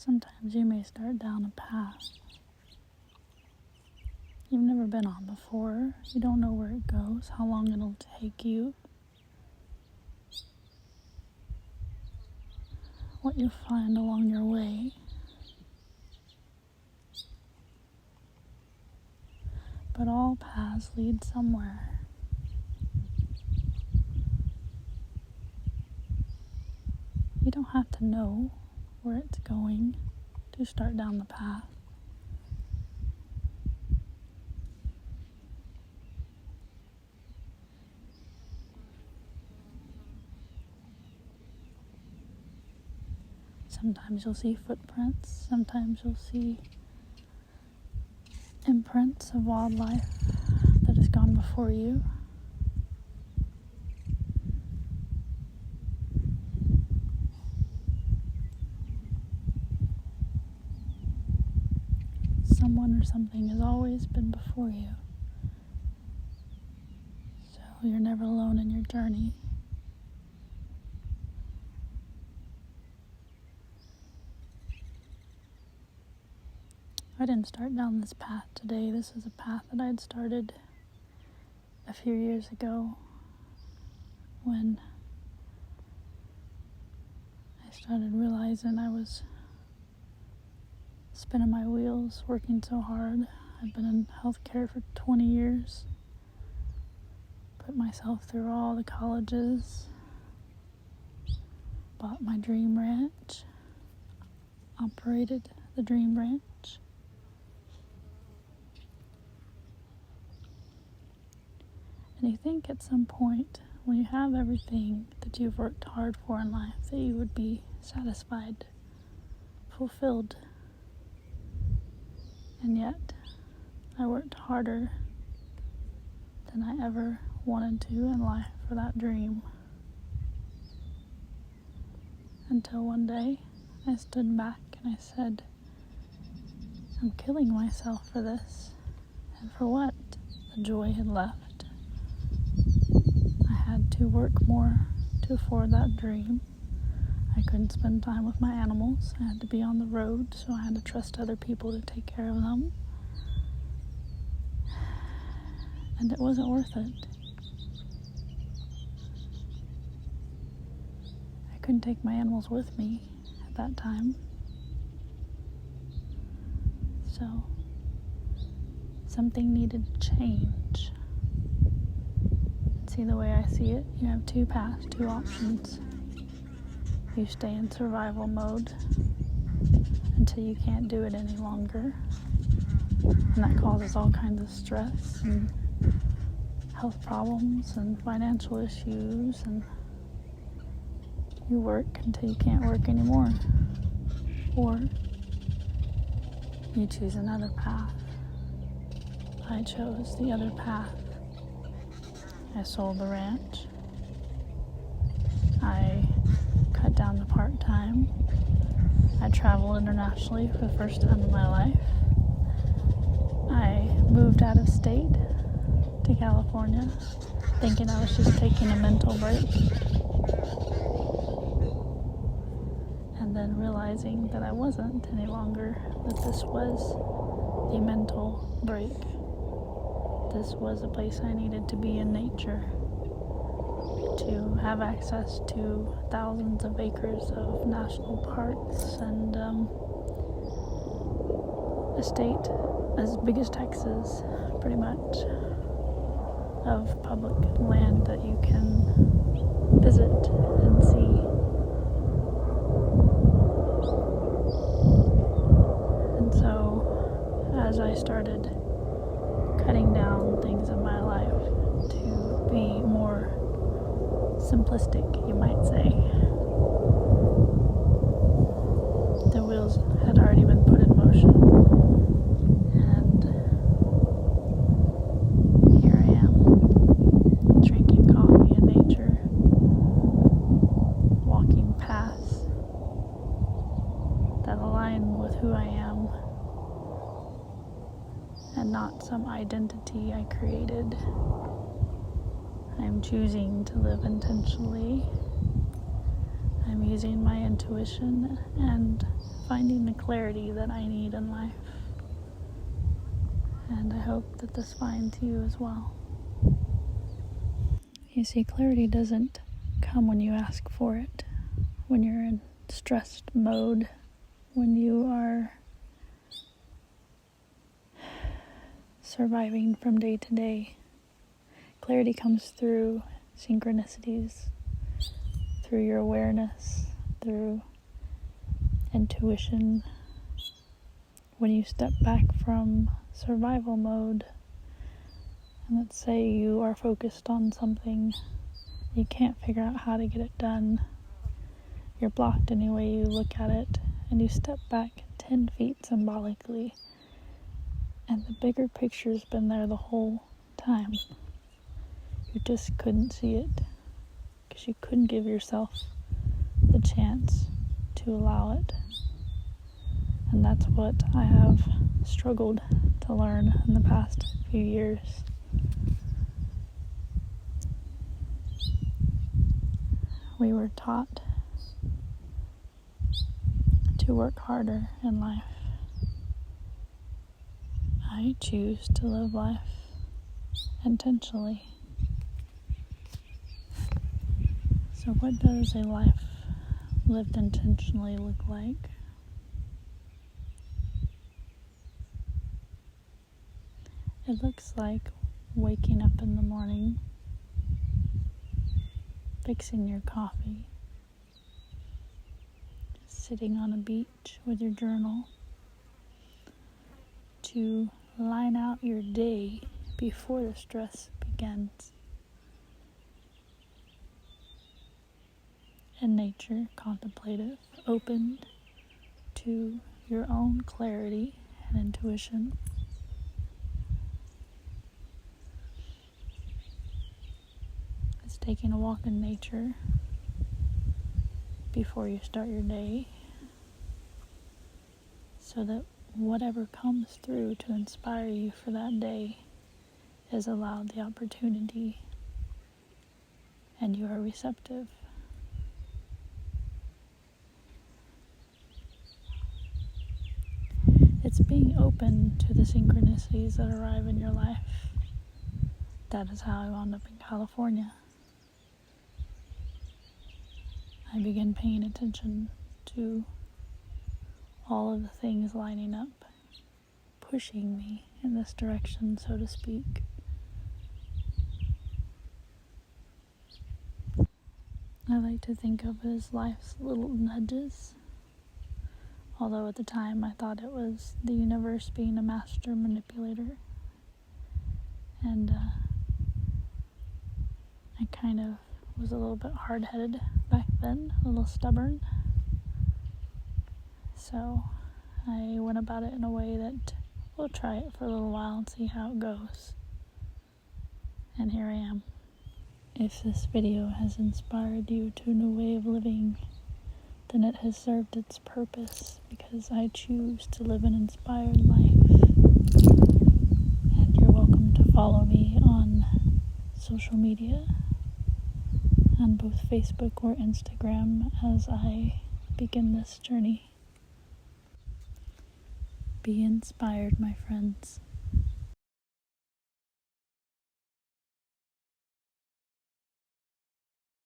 Sometimes you may start down a path you've never been on before. You don't know where it goes, how long it'll take you, what you'll find along your way. But all paths lead somewhere. You don't have to know where it's going to start down the path. Sometimes you'll see footprints, sometimes you'll see imprints of wildlife that has gone before you. Someone or something has always been before you. So you're never alone in your journey. I didn't start down this path today. This is a path that I'd started a few years ago when I started realizing I was spinning my wheels, working so hard. I've been in healthcare for 20 years, put myself through all the colleges, bought my dream ranch, operated the dream ranch. And you think at some point, when you have everything that you've worked hard for in life, that you would be satisfied, fulfilled. And yet, I worked harder than I ever wanted to in life for that dream. Until one day, I stood back and I said, I'm killing myself for this. And for what? The joy had left. I had to work more to afford that dream. I couldn't spend time with my animals. I had to be on the road, so I had to trust other people to take care of them. And it wasn't worth it. I couldn't take my animals with me at that time. So, something needed to change. See, the way I see it, you have two paths, two options. You stay in survival mode until you can't do it any longer. And that causes all kinds of stress and health problems and financial issues, and you work until you can't work anymore. Or you choose another path. I chose the other path. I sold the ranch. I cut down to part-time. I traveled internationally for the first time in my life. I moved out of state to California, thinking I was just taking a mental break. And then realizing that I wasn't any longer, that this was the mental break. This was a place I needed to be in nature, to have access to thousands of acres of national parks and a state as big as Texas, pretty much, of public land that you can visit and see. And so, as I started cutting down things in my life to be more simplistic, you might say, the wheels had already been put in motion, and here I am, drinking coffee in nature, walking paths that align with who I am and not some identity I created. I'm choosing to live intentionally. I'm I'm using my intuition and finding the clarity that I need in life. And I hope that this finds you as well. You see, clarity doesn't come when you ask for it, when you're in stressed mode, when you are surviving from day to day. Clarity comes through synchronicities, through your awareness, through intuition. When you step back from survival mode, and let's say you are focused on something, you can't figure out how to get it done, you're blocked any way you look at it, and you step back 10 feet symbolically, and the bigger picture's been there the whole time. You just couldn't see it, because you couldn't give yourself the chance to allow it. And that's what I have struggled to learn in the past few years. We were taught to work harder in life. I choose to live life intentionally. So what does a life lived intentionally look like? It looks like waking up in the morning, fixing your coffee, sitting on a beach with your journal to line out your day before the stress begins. In nature, contemplative, open to your own clarity and intuition. It's taking a walk in nature before you start your day, so that whatever comes through to inspire you for that day is allowed the opportunity, and you are receptive. It's being open to the synchronicities that arrive in your life. That is how I wound up in California. I began paying attention to all of the things lining up, pushing me in this direction, so to speak. I like to think of it as life's little nudges, although at the time I thought it was the universe being a master manipulator. And I kind of was a little bit hard-headed back then, a little stubborn. So I went about it in a way that we'll try it for a little while and see how it goes. And here I am. If this video has inspired you to a new way of living, then it has served its purpose, because I choose to live an inspired life. And you're welcome to follow me on social media, on both Facebook or Instagram, as I begin this journey. Be inspired, my friends.